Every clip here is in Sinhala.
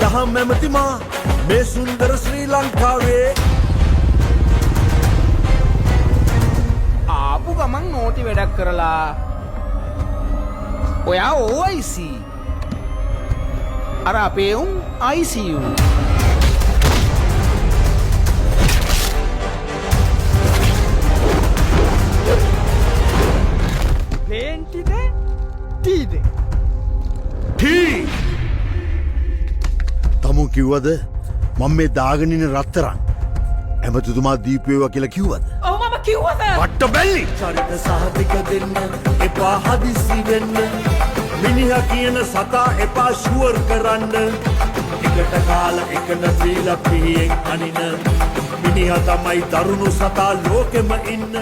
දහම් ඇමතිමා මේ සුන්දර ශ්‍රී ලංකාවේ ආපු ගමන් නෝටි වැඩක් කරලා ඔයා OIC අර අපේ උන් ICU පේන්ටිද ටීද ටී තමුන් කිව්වද මම මේ දාගෙන ඉන්න රත්තරන් ඇමතිතුමා දීපේවා කියලා කිව්වද? ඔව් මම කිව්වද? පට්ට බැල්ලි. චරිත සහතික දෙන්න එපා හදිසි වෙන්න. මිනිහා කියන සතා එපා ෂුවර් කරන්න. එකට කාලා එක නැතිලා පිහියෙන් අනින. මිනිහා තමයි දරුණු සතා ලෝකෙම ඉන්න.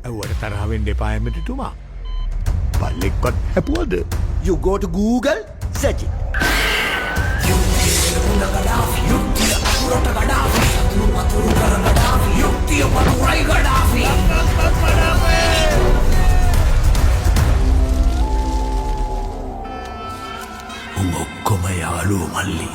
ඇව්වට තරහවෙන් දෙපා ඇමතිතුමා බල්ලෙක්වත් හැපුවද? You go to Google, search it. උන් ඔක්කොම යාළුවෝ මල්ලි.